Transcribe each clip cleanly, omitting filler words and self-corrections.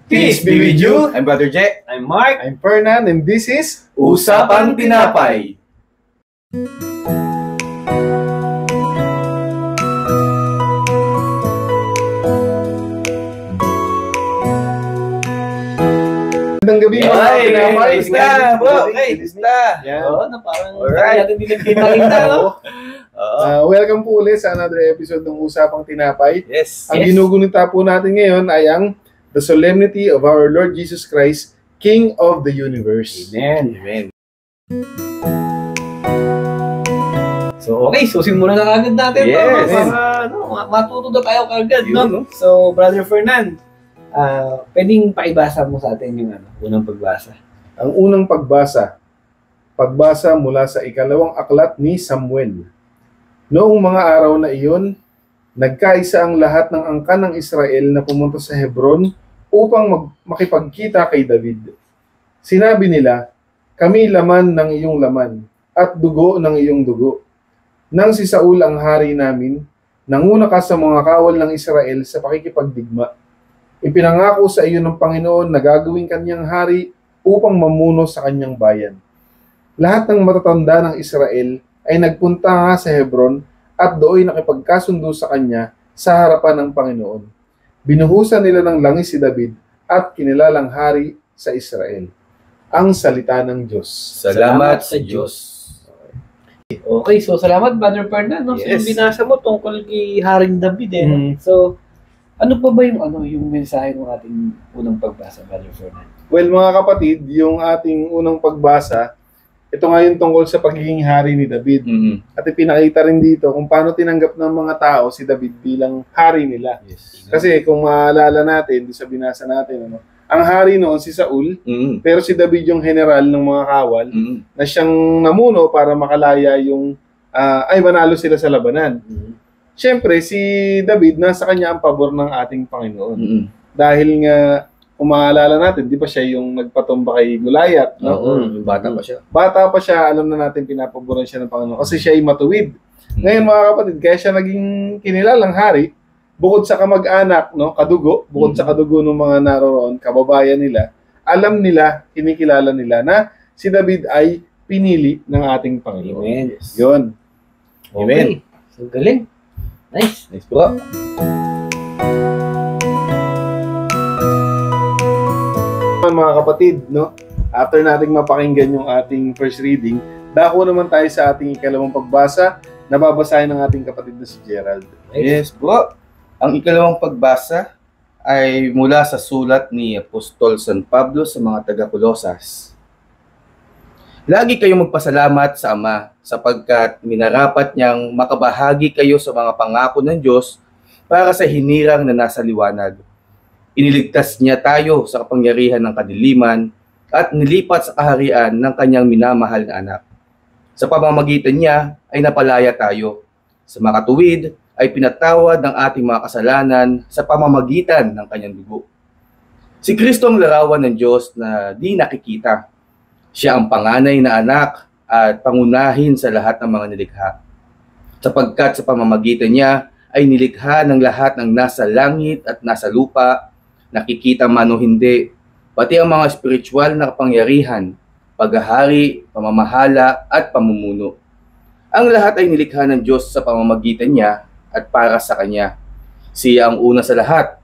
Peace be with you. I'm Brother Je. I'm Mark. I'm Fernan, and this is Usapang Tinapay. Magandang gabi mga tinapay. Ayos na, bro. Ayos na. Yan. Oo, na parang Alright. natin din nagkita-kita, no? Welcome po ulit sa another episode ng Usapang Tinapay. Yes. Ang ginugunita po natin ngayon ay ang The Solemnity of our Lord Jesus Christ, King of the Universe. Amen. Amen. So, okay. So, simulan na agad natin. Yes. Para matuto na tayo kagad, Yun, no? no? So, Brother Fernan, pwedeng paibasa mo sa atin yung unang pagbasa. Ang unang pagbasa mula sa ikalawang aklat ni Samuel. Noong mga araw na iyon, nagkaisa ang lahat ng angkan ng Israel na pumunta sa Hebron upang makipagkita kay David. Sinabi nila, "Kami laman ng iyong laman at dugo ng iyong dugo. Nang si Saul ang hari namin, nanguna ka sa mga kawal ng Israel sa pakikipagdigma. Ipinangako sa iyo ng Panginoon na gagawing kanyang hari upang mamuno sa kanyang bayan." Lahat ng matatanda ng Israel ay nagpunta nga sa Hebron at doon nakipagkasundo sa kanya sa harapan ng Panginoon. Binuhusan nila ng langis si David at kinilalang hari sa Israel. Ang salita ng Diyos. Salamat sa Diyos. Okay, so salamat, Brother Fernan, no? So, Yes. yung binasa mo tungkol kay Haring David, eh. no? Mhm. So, ano pa ba yung mensahe ng ating unang pagbasa, Brother Fernan? Well, mga kapatid, yung ating unang pagbasa, ito nga yung tungkol sa pagiging hari ni David. At ipinakita rin dito kung paano tinanggap ng mga tao si David bilang hari nila. Yes. Kasi kung maalala natin, doon sa binasa natin, ang hari noon si Saul, pero si David yung general ng mga kawal na siyang namuno para makalaya yung manalo sila sa labanan. Siyempre, si David, nasa kanya ang pabor ng ating Panginoon. Dahil nga, kung maalala natin, di ba siya yung nagpatumba kay Goliath, no? Yung bata pa siya. Bata pa siya, alam na natin pinapaboran siya ng Panginoon kasi siya ay matuwid. Ngayon mga kapatid, kaya siya naging kinilalang hari, bukod sa kamag-anak, no, kadugo, bukod sa kadugo ng mga naroroon, kababayan nila, alam nila, kinikilala nila na si David ay pinili ng ating Panginoon. Amen. Yun. Amen. Okay. So, galing. Nice. Nice po. Mga kapatid, no? After nating mapakinggan yung ating first reading, dako naman tayo sa ating ikalawang pagbasa na babasahin ng ating kapatid na si Gerald. Yes po. Ang ikalawang pagbasa ay mula sa sulat ni Apostol San Pablo sa mga taga-Colosas. Lagi kayong magpasalamat sa Ama sapagkat minarapat niyang makabahagi kayo sa mga pangako ng Diyos para sa hinirang na nasa liwanag. Iniligtas niya tayo sa kapangyarihan ng kadiliman at nilipat sa kaharian ng kanyang minamahal na anak. Sa pamamagitan niya ay napalaya tayo. Sa makatuwid ay pinatawad ng ating mga kasalanan sa pamamagitan ng kanyang dugo. Si Kristo ang larawan ng Diyos na di nakikita. Siya ang panganay na anak at pangunahin sa lahat ng mga nilikha. Sapagkat sa pamamagitan niya ay nilikha ng lahat ng nasa langit at nasa lupa, nakikita man o hindi, pati ang mga spiritual na kapangyarihan, paghahari, pamamahala at pamumuno. Ang lahat ay nilikha ng Diyos sa pamamagitan niya at para sa Kanya. Siya ang una sa lahat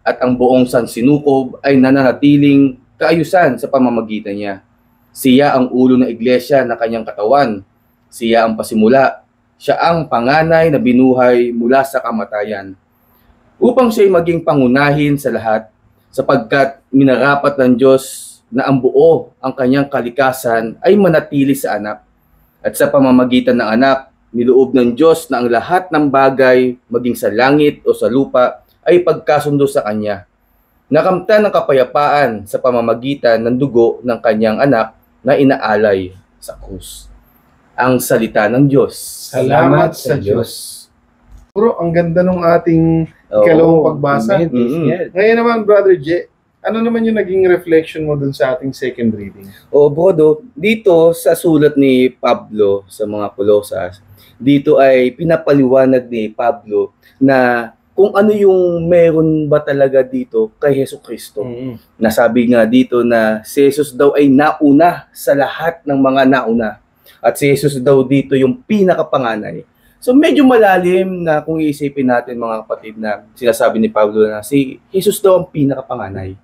at ang buong sansinukob ay nananatiling kaayusan sa pamamagitan niya. Siya ang ulo ng iglesia na Kanyang katawan. Siya ang pasimula. Siya ang panganay na binuhay mula sa kamatayan. Upang siya'y maging pangunahin sa lahat, sapagkat minarapat ng Diyos na ang buo ang kanyang kalikasan ay manatili sa anak. At sa pamamagitan ng anak, niloob ng Diyos na ang lahat ng bagay, maging sa langit o sa lupa, ay pagkasundo sa kanya. Nakamtan ng kapayapaan sa pamamagitan ng dugo ng kanyang anak na inaalay sa krus. Ang salita ng Diyos. Salamat sa Diyos. Bro, ang ganda ng ating ikalawang pagbasa. Ngayon naman, Brother J, ano naman yung naging reflection mo dun sa ating second reading? Brodo, dito sa sulat ni Pablo sa mga Colosas, dito ay pinapaliwanag ni Pablo na kung ano yung meron ba talaga dito kay Jesucristo. Nasabi nga dito na si Jesus daw ay nauna sa lahat ng mga nauna. At si Jesus daw dito yung pinakapanganay. So medyo malalim na kung iisipin natin mga kapatid na sinasabi ni Pablo na si Jesus daw ang pinakapanganay.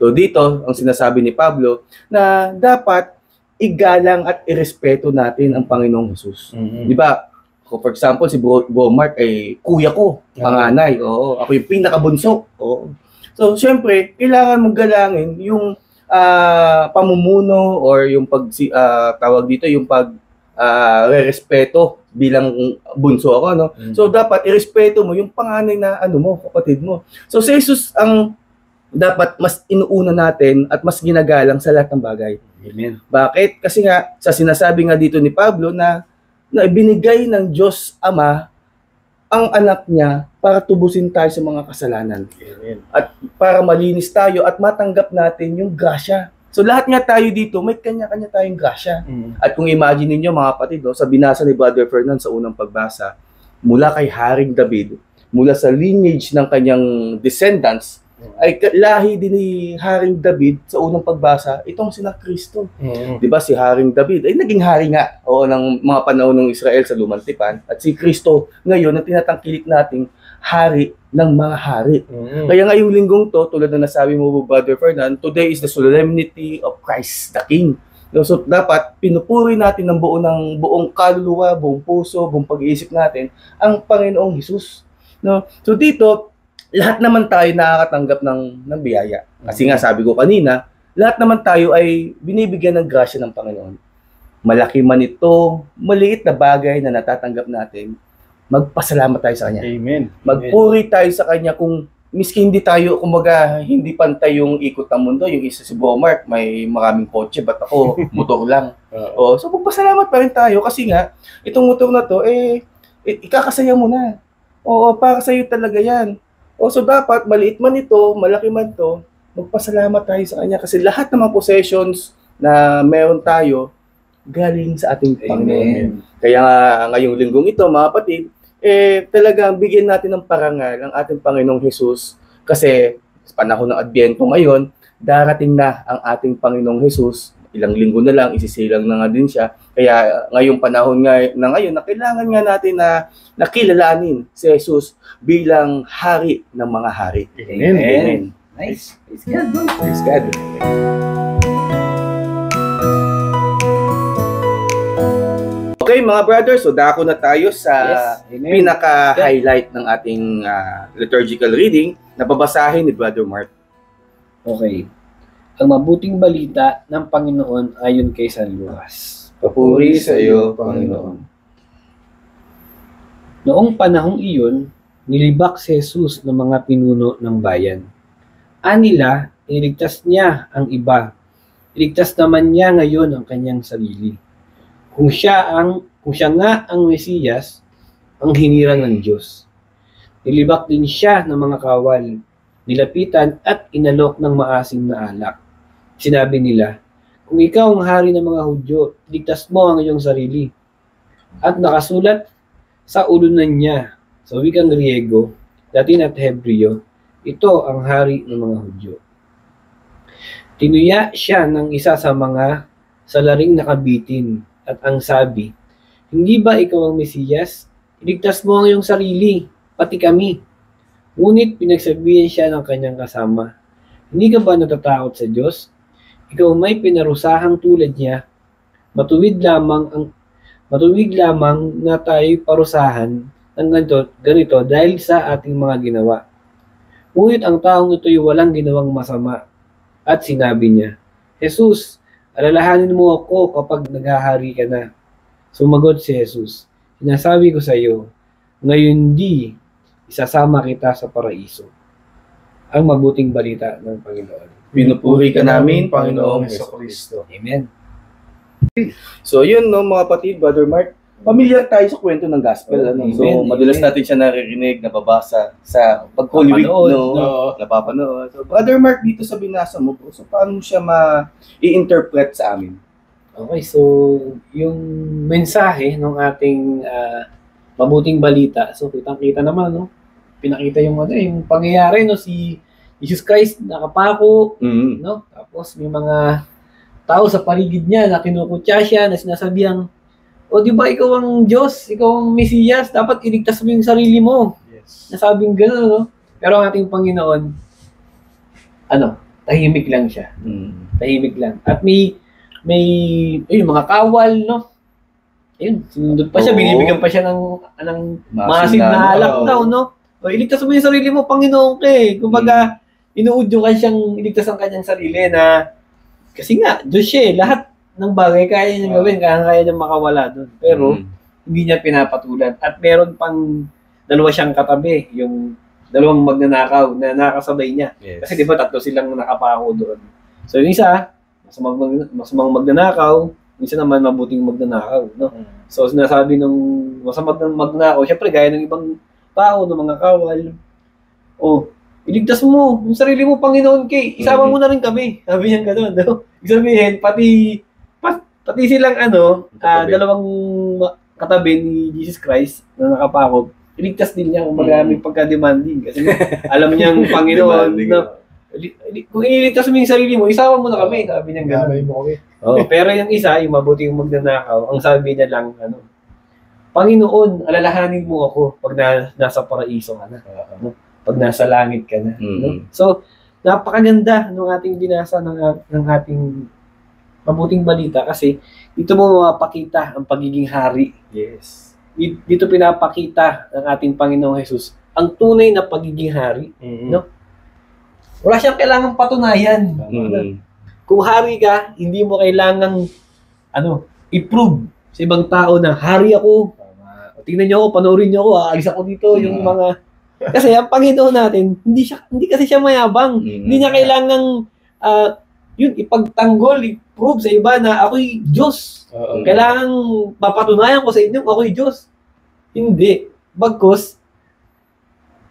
So dito, ang sinasabi ni Pablo na dapat igalang at irespeto natin ang Panginoong Jesus. Di ba? For example, si Bro Mark ay kuya ko, panganay. Oo, ako yung pinakabunso. Oo. So, syempre, kailangan mong galangin yung pamumuno or yung tawag dito, yung re-respeto bilang bunso ako, no? So, dapat irespeto mo yung panganay na kapatid mo. So, si Jesus ang dapat mas inuuna natin at mas ginagalang sa lahat ng bagay. Amen. Bakit? Kasi nga, sa sinasabi nga dito ni Pablo na ibinigay ng Diyos Ama ang anak niya para tubusin tayo sa mga kasalanan. Amen. At para malinis tayo at matanggap natin yung grasya. So lahat nga tayo dito, may kanya-kanya tayong grasya. At kung imagine niyo mga kapatid, sa binasa ni Brother Fernand sa unang pagbasa, mula kay Haring David, mula sa lineage ng kanyang descendants, ay lahi din ni Haring David sa unang pagbasa, itong sina Kristo. Di ba si Haring David ay naging hari nga ng mga panahon ng Israel sa Lumang Tipan, at si Kristo ngayon ang tinatangkilik nating hari ng mga hari. Kaya ngayong linggong to, tulad na nasabi mo Brother Fernand, today is the solemnity of Christ the King. So dapat pinupuri natin ng buong kaluluwa, buong puso, buong pag-iisip natin ang Panginoong Hesus. No? So dito lahat naman tayo nakakatanggap ng biyaya. Kasi nga sabi ko kanina, lahat naman tayo ay binibigyan ng grasya ng Panginoon. Malaki man ito, maliit na bagay na natatanggap natin, magpasalamat tayo sa Kanya. Amen. Magpuri tayo sa Kanya kung miski hindi tayo, kumaga, hindi pantay yung ikot ng mundo. Yung isa si Bro Mark, may maraming kotse, ba't ako motor lang. So magpasalamat pa rin tayo kasi nga, itong motor na to, ikakasaya mo na. Oo, para sa'yo talaga yan. So dapat, maliit man ito, malaki man ito, magpasalamat tayo sa Kanya kasi lahat ng mga possessions na meron tayo, galing sa ating Panginoon. Kaya ngayong linggong ito, mga kapatid, talagang bigyan natin ng parangal ang ating Panginoong Hesus kasi sa panahon ng Adbyento ngayon, darating na ang ating Panginoong Hesus. Ilang linggo na lang, isisilang na nga din siya. Kaya ngayong panahon na ngayon, na kailangan nga natin na nakilalanin si Jesus bilang hari ng mga hari. Amen. Nice. Praise God, bro. Praise God. Okay mga brothers, so dako na tayo sa pinaka-highlight ng ating liturgical reading na babasahin ni Brother Mark. Okay. Ang mabuting balita ng Panginoon ayon kay San Lucas. Papuri sa iyo, Panginoon. Noong panahong iyon, nilibak si Jesus ng mga pinuno ng bayan. Anila, iligtas niya ang iba. Iligtas naman niya ngayon ang kanyang sarili. Kung siya nga ang Mesiyas, ang hinirang ng Diyos. Nilibak din siya ng mga kawal, nilapitan at inalok ng maasim na alak. Sinabi nila, kung ikaw ang hari ng mga Hudyo, iligtas mo ang iyong sarili. At nakasulat sa ulunan niya, sa wikang Griego, Latin at Hebreo, ito ang hari ng mga Hudyo. Tinuya siya ng isa sa mga salaring nakabitin at ang sabi, hindi ba ikaw ang Mesiyas? Iligtas mo ang iyong sarili, pati kami. Ngunit pinagsabihan siya ng kanyang kasama, hindi ka ba natatakot sa Diyos? Ikaw may pinarusahang tulad niya, matuwid lamang na tayo parusahan ng ganito dahil sa ating mga ginawa. Ngunit ang taong ito'y walang ginawang masama. At sinabi niya, Jesus, alalahanin mo ako kapag naghahari ka na. Sumagot si Jesus, sinasabi ko sa iyo, ngayon isasama kita sa paraiso. Ang mabuting balita ng Panginoon. Pinupuri ka namin, Panginoong Jesucristo. Amen. So yun mga kapatid, Brother Mark, pamilyar tayo sa kwento ng gospel. So madalas natin siya naririnig, nababasa sa pag-Holy Week, napapanood. So Brother Mark, dito sa binasa mo po, so paano mo siya i-interpret sa amin? Okay, so yung mensahe ng ating mabuting balita, so kitang-kita naman, no? pinakita yung yung pangyayari, no, si Jesus Christ nakapako, Mm. no? Tapos may mga tao sa paligid niya na kinukutya siya, na sinasabihang, o di ba ikaw ang Diyos, ikaw ang Mesiyas, dapat iligtas mo yung sarili mo. Yes. Nasabing gano'n, no? Pero ang ating Panginoon, tahimik lang siya. Mm. Tahimik lang. At may mga kawal, no? Ayun, sinundot pa siya, Oo. binibigyan pa siya ng Maasin masin na alak oo. daw, no? O, iligtas mo yung sarili mo, Panginoon ka eh. Kumbaga, inuudyo ka siyang iligtas ang kanyang sarili na, kasi nga, Diyos siya eh. Lahat ng bagay kaya niya gawin, kaya niya makawala doon. Pero, hindi niya pinapatulan. At meron pang dalawa siyang katabi, yung dalawang magnanakaw na nakasabay niya. Yes. Kasi di ba tatlo silang nakapako doon. So yung isa, masamang magnanakaw, yung isa naman mabuting magnanakaw. No? So sinasabi ng masamang magnanakaw, syempre gaya ng ibang tao, ng mga kawal, iligtas mo yung sarili mo, Panginoon kay, isama mo na rin kami. Sabi niya gano'n. No? Ibig sabihin, pati silang Katabi. dalawang katabi ni Jesus Christ na nakapako, iligtas din niya kung magamit pagka-demanding. Kasi alam niyang Panginoon, Demanding, no, kung ililigtas mo yung sarili mo, isama mo na kami. Sabi niya gano'n. Gamay mo kami. Pero yung isa, yung mabuting magnanakaw, ang sabi niya lang, Panginoon, alalahanin mo ako pag nasa paraiso ka na. Pag nasa langit ka na. No? So, napakaganda ng ating binasa ng ating mabuting balita kasi dito mo mapakita ang pagiging hari. Yes. Dito pinapakita ng ating Panginoong Jesus ang tunay na pagiging hari. No? Wala siyang kailangang patunayan. Mm. Kung hari ka, hindi mo kailangang i-prove sa ibang tao na hari ako. Tingnan niyo ako, panoorin niyo ako, aalis ako dito, yung mga kasi ang Panginoon natin, hindi kasi siya mayabang. Hindi niya kailangang ipagtanggol, i-prove sa iba na ako'y Diyos. Kailangan papatunayan ko sa inyo ako'y Diyos. Hindi. Bagkus,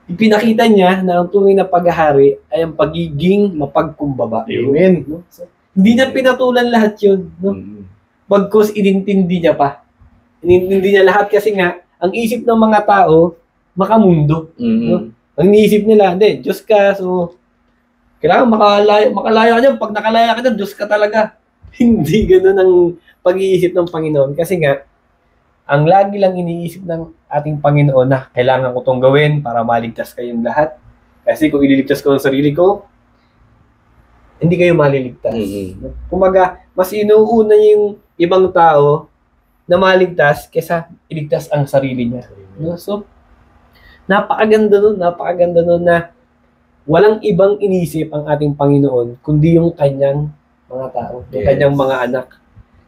ipinakita niya na ang tunay na paghahari ay ang pagiging mapagkumbaba. Amen. No? So, hindi niya pinatulan lahat yun. No? Bagkus, inintindi niya pa. Inintindi niya lahat kasi nga, ang isip ng mga tao, makamundo. No? Ang iniisip nila, hindi, Diyos ka, so, kailangan makalaya ka dyan. Pag nakalaya ka dyan, Diyos ka talaga. Hindi ganun ang pag-iisip ng Panginoon. Kasi nga, ang lagi lang iniisip ng ating Panginoon na kailangan ko itong gawin para maligtas kayong lahat. Kasi kung ililigtas ko ang sarili ko, hindi kayo maliligtas. Kumaga, mas inuuna niya yung ibang tao na maligtas kaysa iligtas ang sarili niya. No? So, napakaganda nun na walang ibang inisip ang ating Panginoon kundi yung kanyang mga tao, yung kanyang mga anak.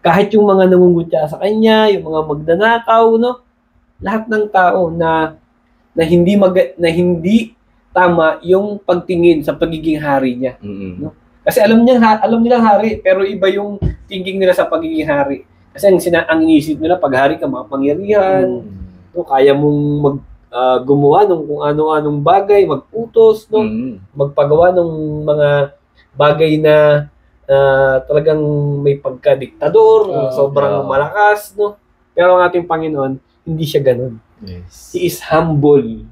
Kahit yung mga nangungutya sa kanya, yung mga magnanakaw, no? Lahat ng tao na hindi tama yung pagtingin sa pagiging hari niya. No? Kasi alam nilang hari, pero iba yung thinking nila sa pagiging hari. Kasi ang inisip nila, pag hari ka, makapangyarihan, no? Kaya mong gumawa ng kung ano-anong bagay, magputos, no? Magpagawa ng mga bagay na talagang may pagka-diktador, sobrang malakas, no? Pero ang ating Panginoon, hindi siya ganun. Yes. He is humble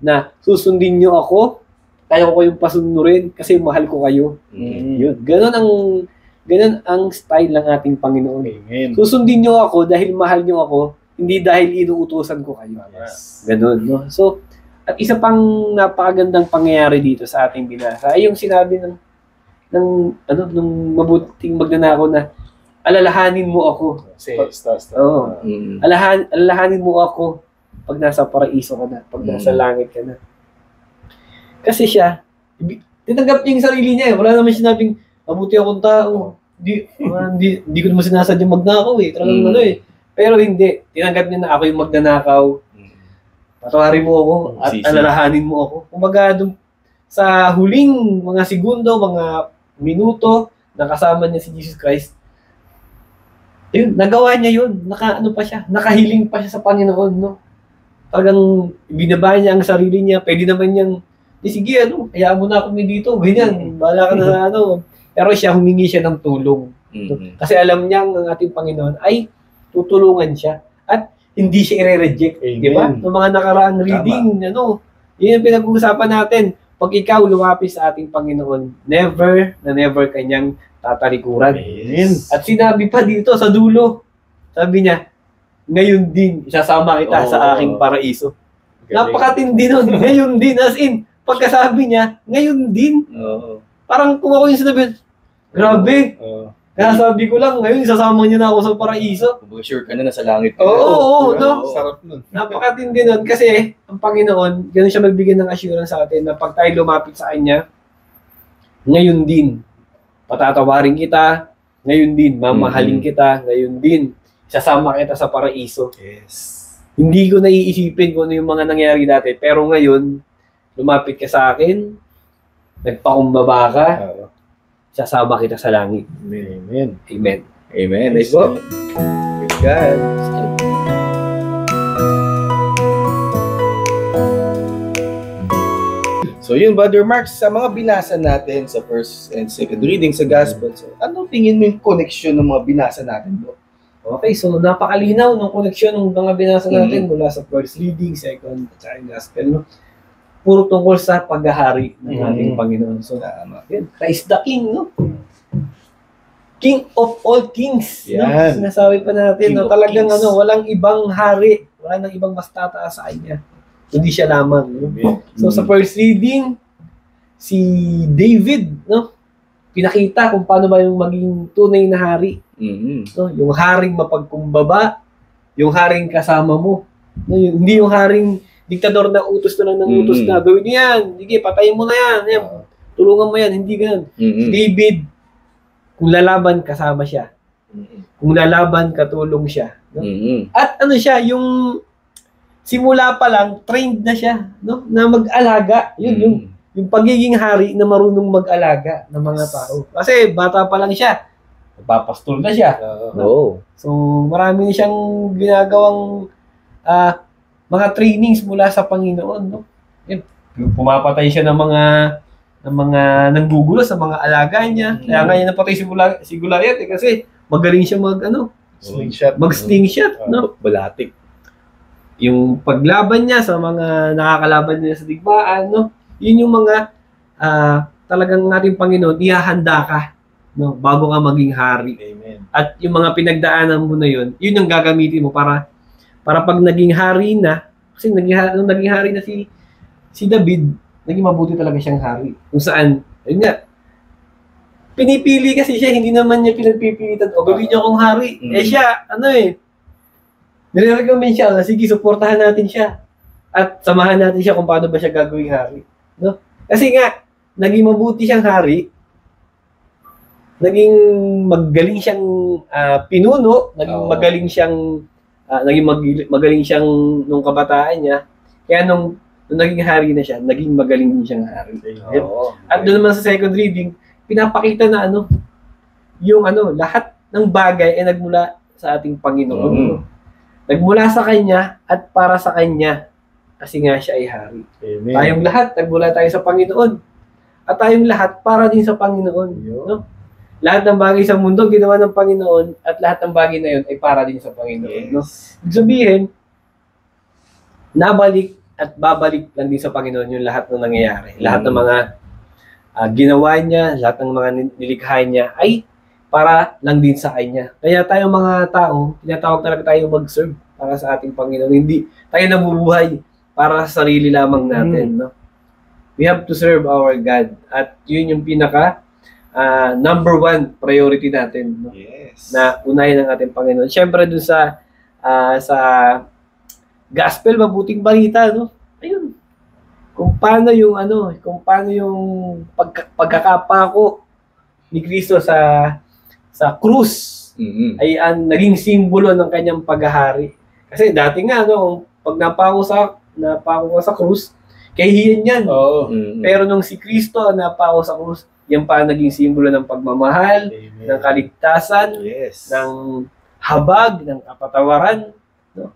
na susundin niyo ako, kaya ko kayong pasunurin kasi mahal ko kayo. Yun. Ganun ang style ng ating Panginoon. Amen. Susundin niyo ako dahil mahal niyo ako, hindi dahil inuutosan ko kayo. Yes. Ganun, no? So, at isa pang napakagandang pangyayari dito sa ating binasa ay yung sinabi ng mabuting magnanakaw na alalahanin mo ako. Oo. Alalahanin mo ako pag nasa paraiso ka na, pag nasa langit ka na. Kasi siya, tinanggap niya yung sarili niya. Wala naman sinabing, mabuti akong tao. Hindi ko naman sinasadyang magnakaw eh. Talagang Pero hindi. Tinanggap niya na ako yung magnanakaw. Patawarin mo ako at alalahanin mo ako. Kumbaga, sa huling mga segundo, mga minuto, nakasama niya si Jesus Christ, yun, nagawa niya yun. Nakahiling pa siya sa Panginoon, no? Talagang binaba niya ang sarili niya. Pwede naman niyang, sige, hayaan mo na ako dito. Ganyan, bahala ka na, Pero siya, humingi siya ng tulong. Kasi alam niya ang ating Panginoon ay tutulungan siya. At hindi siya i-reject. Di ba? Noong mga nakaraang reading, Yun yung pinag-uusapan natin. Pag ikaw lumapit sa ating Panginoon, never na never kanyang tatalikuran. Amen. At sinabi pa dito sa dulo, sabi niya, ngayon din, isasama kita sa aking paraiso. Napakatindi nun. Ngayon din, as in, pagkasabi niya, ngayon din. Oo. Parang kung ako yung sinabi, grabe. Oo. Kaya sabi ko lang, ngayon, isasama niya na ako sa paraiso. Kumbaga sure ka na nasa langit. Oo, Diba? no? Sarap nun. Napakatindi nun. Kasi, ang Panginoon, ganun siya magbigay ng assurance sa atin na pag tayo lumapit sa Kanya, ngayon din, patatawarin kita, ngayon din, mamahalin kita, ngayon din, isasama kita sa paraiso. Yes. Hindi ko naiisipin kung ano yung mga nangyari dati, pero ngayon, lumapit ka sa akin, nagpakumbaba ka, Oo. isasama kita sa langit. Amen. Amen. Amen. Nice po. Praise God. So yun, Brother Mark, sa mga binasa natin sa first and second reading sa Gospel, so, ano tingin mo yung connection ng mga binasa natin bro? Okay, so napakalinaw ng koneksyon ng mga binasa natin mula sa first reading, second, at saka yung gospel, no? Puro tungkol sa paghahari ng ating Panginoon. So, yun, Christ the King, no? King of all kings, no? Yan. Sinasabi pa natin, King no? of Talagang kings. walang ibang hari, wala nang ibang mas tataas sa kanya. Hindi siya lamang, no? Amen. So, sa first reading, si David, no? Pinakita kung paano ba yung maging tunay na hari. No? Yung haring mapagkumbaba, yung haring kasama mo. No? Hindi yung haring diktador na utos na lang ng utos na, gawin niyo yan, sige, patayin mo na yan, yan, tulungan mo yan, hindi ganun. Si David, kung lalaban, kasama siya. Kung lalaban, katulong siya. No? At ano siya, yung simula pa lang, trained na siya, no? Na mag-alaga. Yun, yung pagiging hari na marunong mag-alaga ng mga tao. Kasi bata pa lang siya, nagpapastol na siya. Oo. So, marami na siyang ginagawang mga trainings mula sa Panginoon, no? Yun, pumapatay siya ng mga nanggugulo sa mga alaga niya. Kaya nga niya napatay si Goliath kasi magaling siya Slingshot. mag-slingshot, no? Balatik. Yung paglaban niya sa mga nakakalaban niya sa digmaan, no? Yun yung mga talagang ating Panginoon, ihahanda ka, no? Bago ka maging hari. Amen. At yung mga pinagdaanan mo na yun, yun yung gagamitin mo para pag naging hari na, kasi nung naging hari na si David, naging mabuti talaga siyang hari. Kung saan, ayun nga, pinipili kasi siya, hindi naman niya pinagpipilitan, o gawin niyo akong hari. Siya, nire-recommend siya, sige, suportahan natin siya. At samahan natin siya kung paano ba siya gagawing hari. No? Kasi nga, naging mabuti siyang hari, naging magaling siyang pinuno, naging magaling siyang magaling siyang nung kabataan niya. Kaya nung naging hari na siya, naging magaling din siyang hari. At doon naman sa second reading, pinapakita na yung lahat ng bagay ay nagmula sa ating Panginoon. Nagmula sa Kanya at para sa Kanya kasi nga siya ay hari. Amen. Tayong lahat, nagmula tayo sa Panginoon. At tayong lahat para din sa Panginoon. No? Lahat ng bagay sa mundo ginawa ng Panginoon at lahat ng bagay na yun ay para din sa Panginoon. No? Ibig sabihin, nabalik at babalik lang din sa Panginoon yung lahat ng nangyayari. Lahat ng mga ginawa niya, lahat ng mga nilikha niya ay para lang din sa Kanya. Kaya tayong mga tao, tinatawag talaga tayo mag-serve para sa ating Panginoon. Hindi tayo nabubuhay para sa sarili lamang natin. No? We have to serve our God. At yun yung pinaka number one priority natin. No? Yes. Na unahin ng ating Panginoon. Siyempre dun sa gospel, mabuting balita, no? Ayun. Kung paano yung pagkakapako ni Kristo sa krus ay naging simbolo ng kanyang paghahari. Kasi dati nga pag napako ka sa krus, kahihiyan yan. Pero nung si Kristo napako sa krus, yan pa naging simbolo ng pagmamahal, Amen. ng kaligtasan, Yes. ng habag, ng kapatawaran. No?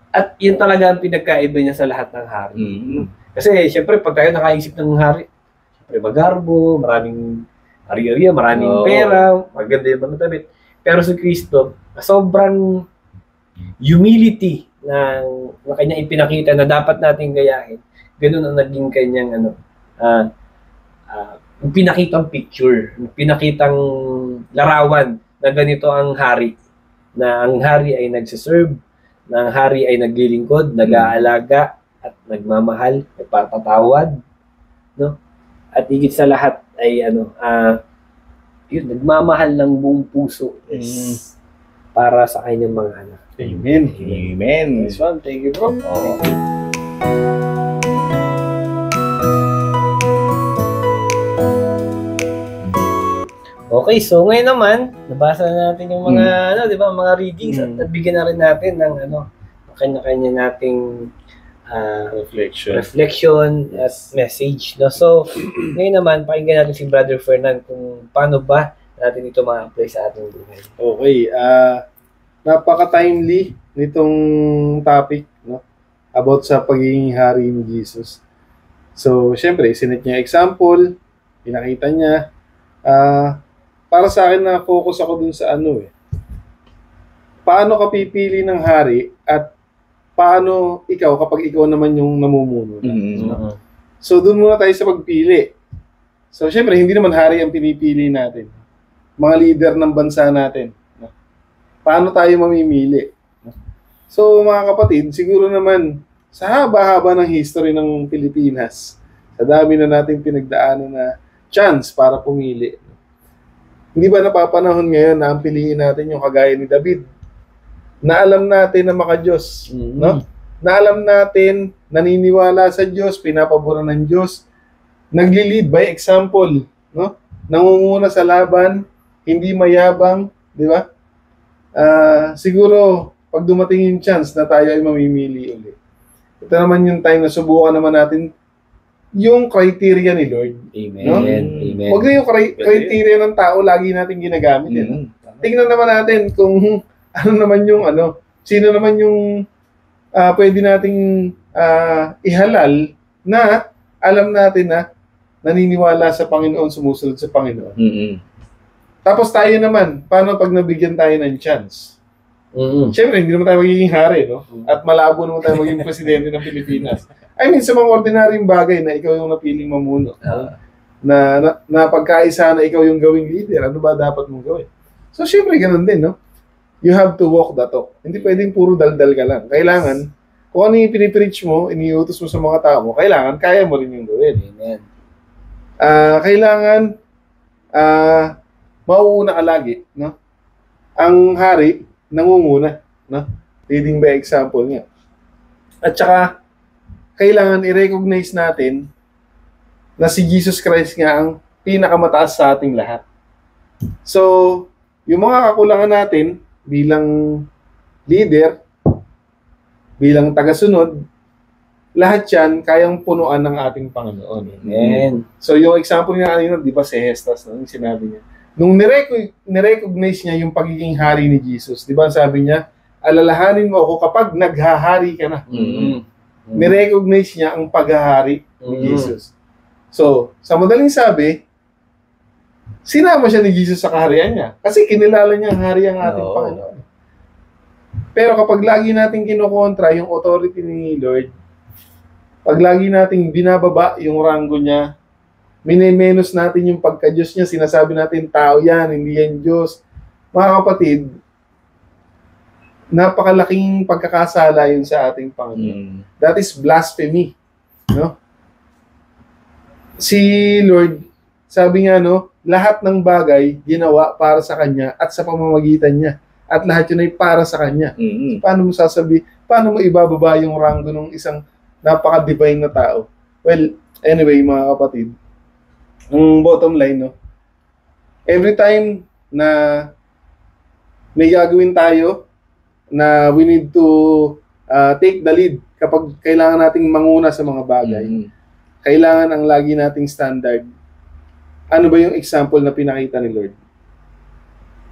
At yun talaga ang pinagkaiba niya sa lahat ng hari. Kasi siyempre pag tayo nakaisip ng hari, siyempre magarbo, maraming ari-ariya, maraming pera, maganda yung mga damit. Pero si Kristo, sobrang humility na kanya ipinakita na dapat nating gayahin. ganun ang naging kanyang pinakitang picture, pinakitang larawan na ganito ang hari. Na ang hari ay nagsiserve, na ang hari ay naglilingkod, nag-aalaga, at nagmamahal, nagpapatawad, no? At higit sa lahat ay yun, nagmamahal ng buong puso para sa kanyang mga anak. Amen. Amen. This one, thank you, bro. Okay, so ngayon naman, nabasa na natin yung mga, di ba, mga readings at nabigyan na rin natin ng, kanya-kanya nating reflection at message. No? So, ngayon naman, pakinggan natin si Brother Fernan kung paano ba natin ito ma-apply sa ating buhay. Okay, napaka-timely nitong topic, no? About sa pagiging hari ni Jesus. So, syempre, sinet niya example, pinakita niya, para sa akin na focus ako dun sa paano ka pipili ng hari at paano ikaw kapag ikaw naman yung namumuno. So, dun muna tayo sa pagpili. So, syempre, hindi naman hari ang pinipili natin. Mga leader ng bansa natin. Paano tayo mamimili? So, mga kapatid, siguro naman, sa haba-haba ng history ng Pilipinas, sa dami na nating pinagdaanan na chance para pumili. Hindi ba napapanahon ngayon na ang piliin natin yung kagaya ni David? Na alam natin na maka-Diyos, no? Na alam natin, naniniwala sa Diyos, pinapabura ng Diyos, nagli-lead by example, no? Nangunguna sa laban, hindi mayabang, di ba? Siguro, pag dumating yung chance na tayo ay mamimili ulit. Ito naman yung time na subukan naman natin yung criteria ni Lord. Amen. No? Amen. Huwag na yung criteria ng tao lagi natin ginagamit. Tingnan naman natin kung ano naman yung sino naman yung pwede nating ihalal na alam natin na naniniwala sa Panginoon, sumusunod sa Panginoon. Tapos tayo naman, paano pag nabigyan tayo ng chance? Siyempre, hindi naman tayo magiging hari, no? At malabo naman tayo maging presidente ng Pilipinas. I mean, sa mga ordinaryong bagay na ikaw yung napiling mamuno, na pagkaisa na ikaw yung gawing leader, ano ba dapat mong gawin? So, siyempre, ganun din, no? You have to walk the talk. Hindi pwedeng puro daldal ka lang. Kailangan, kung ano yung pinipreach mo, iniutos mo sa mga tao mo, kailangan, kaya mo rin yung gawin. Amen. Kailangan, mauuna ka lagi, no? Ang hari, nangunguna, no? Leading by example niya. At saka, kailangan i-recognize natin na si Jesus Christ nga ang pinakamataas sa ating lahat. So, yung mga kakulangan natin bilang leader, bilang tagasunod, lahat yan kayang punuan ng ating Panginoon. Amen. So, yung example niya kanina, di ba si Hestas, no? Yung sinabi niya. Nung nirecognize niya yung pagiging hari ni Jesus, di ba sabi niya, alalahanin mo ako kapag naghahari ka na. Nirecognize niya ang paghahari ni Jesus. So, sa madaling sabi, sinama siya ni Jesus sa kaharian niya. Kasi kinilala niya ang hari ang ating Panginoon. Pero kapag lagi natin kinukontra yung authority ni Lord, pag lagi nating binababa yung ranggo niya, minimenos natin yung pagka-Diyos niya, sinasabi natin, tao yan, hindi yan Diyos. Mga kapatid, napakalaking pagkakasala yun sa ating Panginoon. That is blasphemy. No? Si Lord, sabi nga, no, lahat ng bagay ginawa para sa Kanya at sa pamamagitan niya. At lahat yun ay para sa Kanya. So, paano mo paano mo ibababa yung ranggo ng isang napaka-divine na tao? Well, anyway, mga kapatid, ang bottom line, no, every time na may gagawin tayo na we need to take the lead kapag kailangan nating manguna sa mga bagay, kailangan ang lagi nating standard. Ano ba yung example na pinakita ni Lord?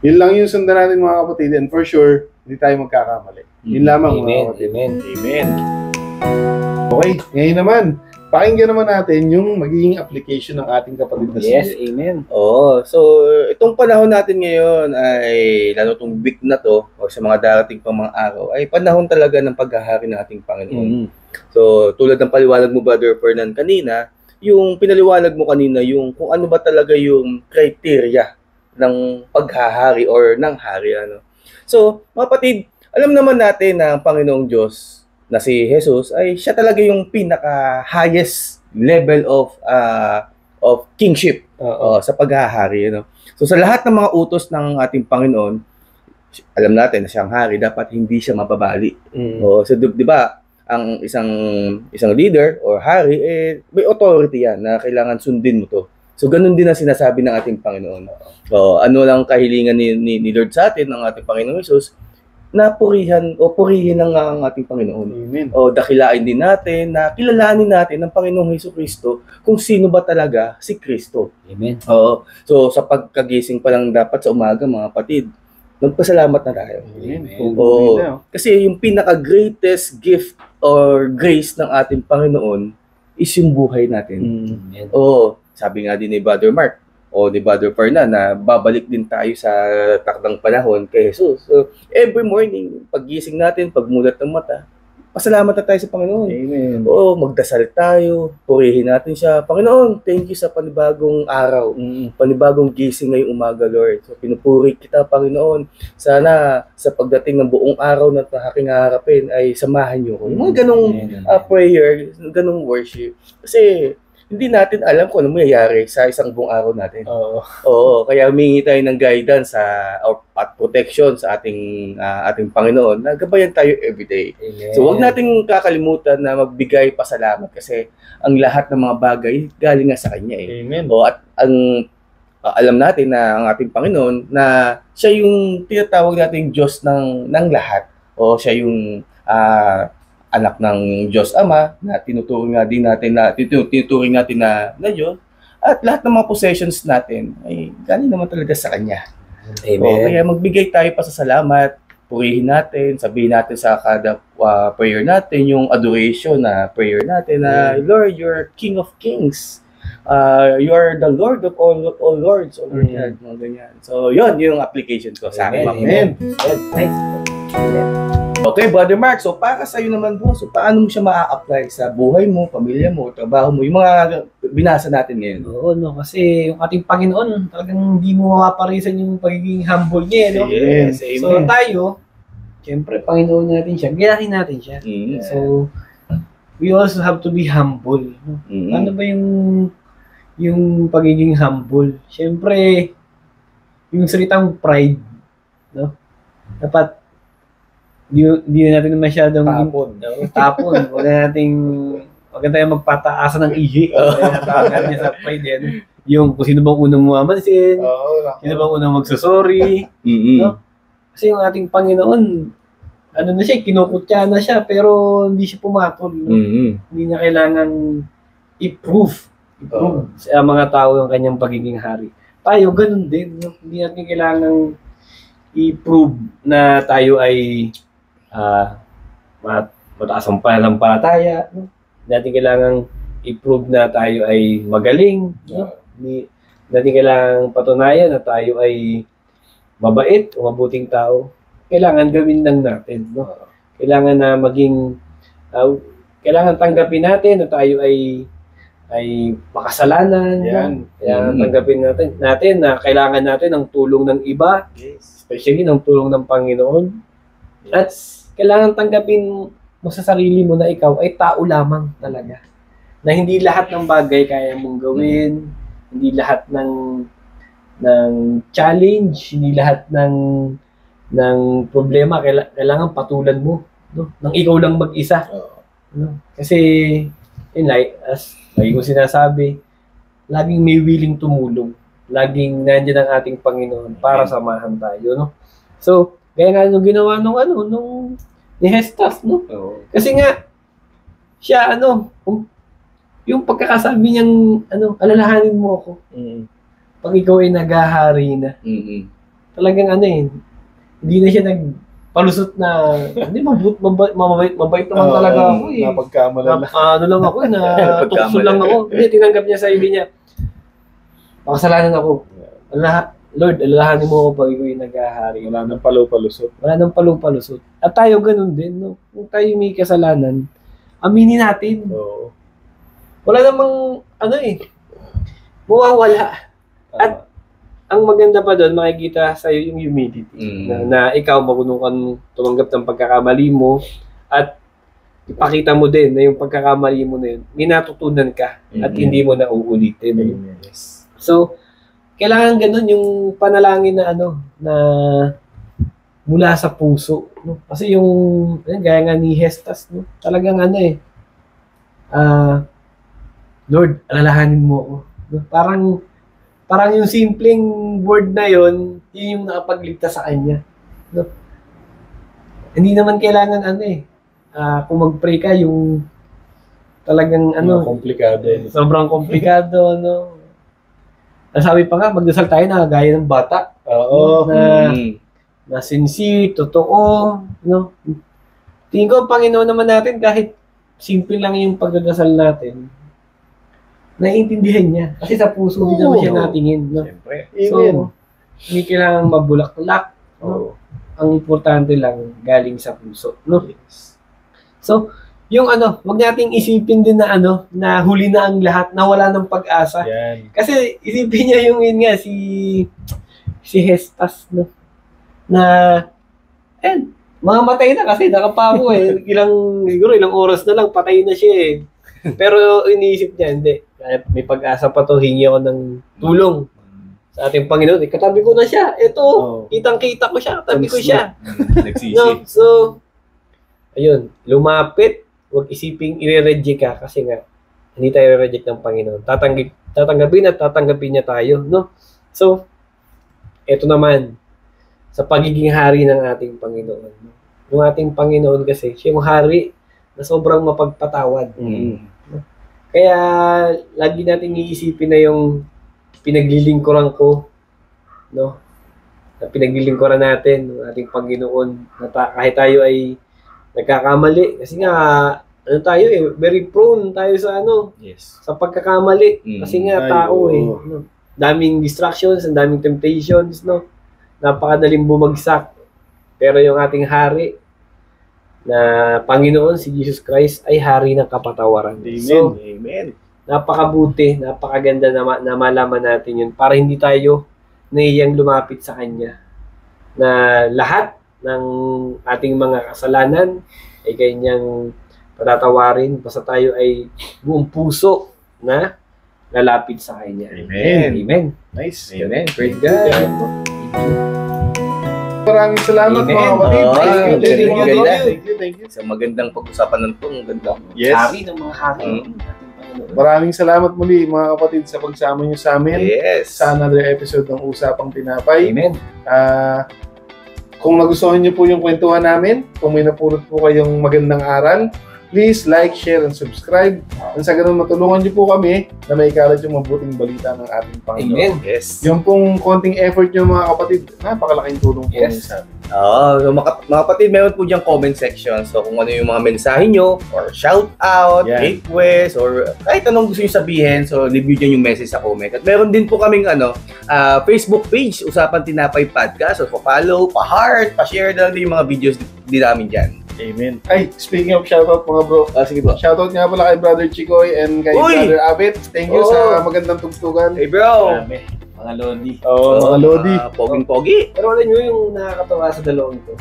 Yun lang yung sundan natin, mga kapatid, and for sure, hindi tayo magkakamali. Yun lamang, mga kapatid. Amen. Okay, ngayon naman, pakinggan naman natin yung magiging application ng ating kapatid na Yes, amen. So itong panahon natin ngayon ay, lalo itong week na to, o sa mga darating pang mga araw, ay panahon talaga ng paghahari ng ating Panginoon. So, tulad ng paliwanag mo, Brother Fernan, kanina, yung pinaliwanag mo kanina, yung kung ano ba talaga yung criteria ng paghahari or ng hari. Ano. So, mga kapatid, alam naman natin na ang Panginoong Diyos na si Jesus ay siya talaga yung pinaka-highest level of kingship sa paghahari. You know? So, sa lahat ng mga utos ng ating Panginoon, alam natin na siyang hari, dapat hindi siya mababali. So, di ba, ang isang leader or hari, may authority yan na kailangan sundin mo to. So, ganun din ang sinasabi ng ating Panginoon. So, ano lang kahilingan ni Lord sa atin, ng ating Panginoong Jesus, na purihin ang ating Panginoon. Amen. Dakilain din natin, na kilalanin natin ng Panginoong Jesucristo kung sino ba talaga si Kristo. Amen. So, sa pagkagising pa lang dapat sa umaga, mga kapatid, magpasalamat na tayo. Amen. Kasi yung pinaka-greatest gift or grace ng ating Panginoon is yung buhay natin. Amen. Sabi nga din ni Brother Mark o ni Brother Fernan na babalik din tayo sa takdang panahon kay Jesus. So, every morning, paggising natin, pagmulat ng mata, pasalamat na tayo sa Panginoon. Amen. Magdasal tayo, purihin natin siya. Panginoon, thank you sa panibagong araw, panibagong gising ngayong umaga, Lord. So, pinupuri kita, Panginoon. Sana sa pagdating ng buong araw na aking haharapin ay samahan niyo ko. Yung mga ganong prayer, ganong worship. Kasi, hindi natin alam kung ano mangyayari sa isang buong araw natin. Kaya humingi tayo ng guidance at protection sa ating Panginoon na gabayan tayo everyday. Amen. So huwag nating kakalimutan na magbigay pasalamat kasi ang lahat ng mga bagay galing nga sa Kanya Amen. At alam natin na ang ating Panginoon na siya yung tinatawag nating Diyos ng lahat. Siya yung anak ng Diyos Ama na tinuturing natin na Diyos, at lahat ng mga possessions natin ay galing naman talaga sa Kanya. Amen. Kaya magbigay tayo pa sa salamat, purihin natin, sabihin natin sa kada prayer natin, yung adoration na prayer natin na Lord, you're King of Kings. You are the Lord of all lords. Mga ganyan. So, yun yung application ko sa akin. Amen. Thanks. Okay, Brother Mark, so para sa iyo naman po, so paano mo siya maa-apply sa buhay mo, pamilya mo, trabaho mo, yung mga binasa natin ngayon? Kasi yung ating Panginoon, talagang hindi mo mapaparisan yung pagiging humble niya, no? Yes, So tayo, siyempre, Panginoon natin siya, gayahin natin siya. So, we also have to be humble. No? Ano ba yung pagiging humble? Siyempre, yung salitang pride, no? Dapat, di natin masyadong tapon. Huwag na tayo magpataasan ng igi. Tawagan niya sa pride yan. Yung kung sino bang unang mamansin, sino bang unang magsasorry. No? Kasi yung ating Panginoon, ano na siya, kinukutya na siya, pero hindi siya pumatol. No? Hindi niya kailangan i-prove sa mga tao yung kanyang pagiging hari. Tayo, ganun din. No? Hindi natin kailangan i-prove na tayo ay mataas ang pananampalataya. No? Hindi natin kailangan i-prove na tayo ay magaling. No? Hindi natin kailangan patunayan na tayo ay mabait o mabuting tao. Kailangan gawin lang natin. No? Kailangan na maging, kailangan tanggapin natin na tayo ay makasalanan. Yan. Kailangan tanggapin natin na kailangan natin ng tulong ng iba, especially ng tulong ng Panginoon. At kailangan tanggapin mo sa sarili mo na ikaw ay tao lamang talaga. Na hindi lahat ng bagay kaya mong gawin, hindi lahat ng challenge, hindi lahat ng problema kailangan patulan mo, no? Nang ikaw lang mag-isa. No? Kasi as lagi ko sinasabi, laging may willing tumulong. Laging nandiyan ang ating Panginoon para samahan tayo, no? So, kaya nga nung ginawa nung ni Hestas, no? Kasi nga, siya, yung pagkakasabi niyang, alalahanin mo ako. Pag ikaw ay naghahari na. Talagang hindi na siya nagpalusot na, hindi, mabait naman talaga ako eh. Napagkamalala. Lang ako eh, tukso lang ako. Hindi, tinanggap niya sa ibig niya. Makasalanan ako. Lord, alalahanin mo ako pag ikaw ay naghahari. Wala nang palupalusot. Wala nang palupalusot. At tayo ganun din, no? Kung tayo may kasalanan, aminin natin. Oo. Wala namang, mawawala. At ang maganda pa doon, makikita sa'yo yung humility. Na ikaw marunong kang tumanggap ng pagkakamali mo at ipakita mo din na yung pagkakamali mo na yun, may natutunan ka at hindi mo na uulitin. Yes. So, kailangan ganun yung panalangin na na mula sa puso. No? Kasi gaya nga ni Hestas, no? Talagang Lord, alalahanin mo ako. No? Parang yung simpleng word na yon, yun yung nakapagligtas sa kanya. No? Hindi naman kailangan kung mag-pray ka, yung talagang Komplikado. sobrang komplikado, no? Sabi pa nga, magdasal tayo na gaya ng bata. Oo. Na sincere, totoo, no? Tingin ko, Panginoon naman natin, kahit simple lang yung pagdadasal natin, naiintindihan niya. Kasi sa puso din naman siya natingin, no? Siyempre. So, hindi kailangan mabulak-lak, no? Ang importante lang, galing sa puso, no? So, yung wag nating isipin din na na huli na ang lahat, na wala ng pag-asa. Yan. Kasi isipin niya yun nga, si Hestas, no? Na, mamamatay na kasi nakapako siguro ilang oras na lang, patay na siya eh. Pero iniisip niya, hindi. May pag-asa pa to, hingi ako ng tulong sa ating Panginoon. Katabi ko na siya. Ito, kitang-kita ko siya, katabi ko siya. Nagsisi. No? So, ayun, lumapit. Huwag isiping i-reject ka kasi nga hindi tayo i-reject ng Panginoon. Tatanggapin at tatanggapin niya tayo, no? So, eto naman sa pagiging hari ng ating Panginoon. Yung ating Panginoon kasi, siya yung hari na sobrang mapagpatawad. Kaya lagi natin iisipin na yung pinaglilingkuran ko, no? Na pinaglilingkuran natin ng ating Panginoon na kahit tayo ay nagkakamali kasi nga tayo very prone tayo sa Yes. sa pagkakamali kasi nga tao no? Daming distractions, ang daming temptations, no? Napakadaling bumagsak. Pero yung ating hari na Panginoon si Jesus Christ ay hari ng kapatawaran. Amen. So, Amen. napakabuti, napakaganda na malaman natin yun para hindi tayo nahiyang lumapit sa Kanya na lahat ng ating mga kasalanan ay Kanyang patatawarin basta tayo ay buong puso na lalapit sa Kanya. Amen. Amen. Nice. Amen. Praise God. Maraming salamat Amen. mga kapatid. Thank you. Thank you. Sa magandang pag-usapan ng ito, ang ganda. Yes. Hari ng mga hari. Maraming salamat muli mga kapatid sa pagsama niyo sa amin Yes. sa another episode ng Usapang Tinapay. Amen. Kung nagustuhan niyo po yung kwentuhan namin, kung may napulot po kayong magandang aral, please like, share, and subscribe. At sa ganun, matulungan niyo po kami na may kalat yung mabuting balita ng ating Panginoon. Amen. Yes. Yung pong konting effort niyo mga kapatid, napakalaking tulong po Yes. yun sa amin. So mga kapatid, meron po diyang comment section. So kung ano yung mga mensahe nyo, or shout out, Yan. request, or kahit anong gusto nyo sabihin, so leave nyo dyan yung message sa comment. At meron din po kaming Facebook page, Usapan Tinapay Podcast. So pa-follow, pa-heart, pa-share na din yung mga videos din namin dyan. Amen. Ay, speaking of shoutout mga bro, Sige po. shoutout nga pala kay Brother Chikoy and kay Uy! Brother Abet. Thank you sa magandang tugtugan. Hey bro! Mga lodi. Mga Lodi. Poging-pogi. Pero alam nyo yung nakakatawa sa dalawang to.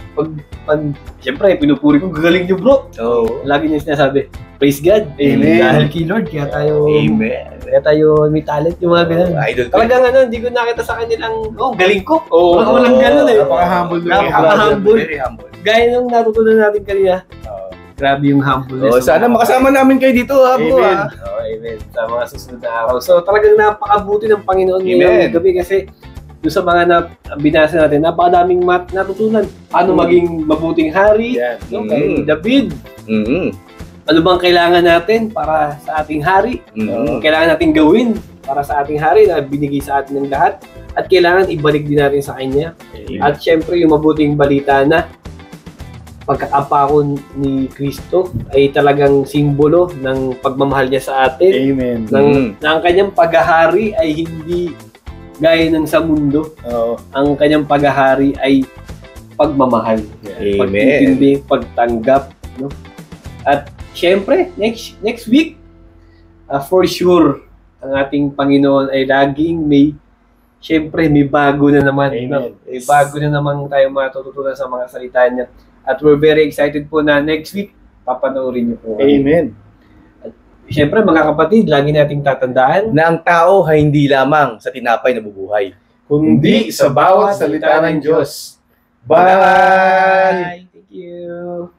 Siyempre, pinupuri ko, gagaling nyo bro. Oh. Lagi niya sinasabi, praise God. Amen. Dahil kay Lord, kaya tayo may talent, yung mga ganun. Idol ko. Talagang hindi ko nakita sa kanilang, galing ko. Oo. Walang ganun eh. Napaka-humble nyo. Napaka-humble. Very humble. Gaya nung natutunan natin kanina. Grabe yung humbleness. Sana makasama namin kayo dito ha, bro. Amen. Amen. Sa mga susunod na araw. So talagang napakabuti ng Panginoon ngayong gabi kasi doon sa mga binasa natin, napakadaming natutunan. Paano maging mabuting hari, Yan. no? Kay David. Mm-hmm. Ano bang kailangan natin para sa ating hari? Kailangan natin gawin para sa ating hari na binigay sa atin ng lahat. At kailangan ibalik din natin sa Kanya. At syempre yung mabuting balita na pagkakapako ni Kristo ay talagang simbolo ng pagmamahal niya sa atin. Amen. Na ang kanyang paghahari ay hindi gaya ng sa mundo. Oo. Ang kanyang paghahari ay pagmamahal. Amen. Pagtitindi, pagtanggap. No? At syempre, next week, for sure, ang ating Panginoon ay laging syempre, may bago na naman. Amen. No? May bago na naman tayo matututunan sa mga salita niya. At we're very excited po na next week, papanoorin niyo po. Amen. Siyempre, mga kapatid, lagi nating tatandaan Na ang tao ay hindi lamang sa tinapay na bubuhay. Kundi sa bawat salita ng Diyos. Bye! Thank you.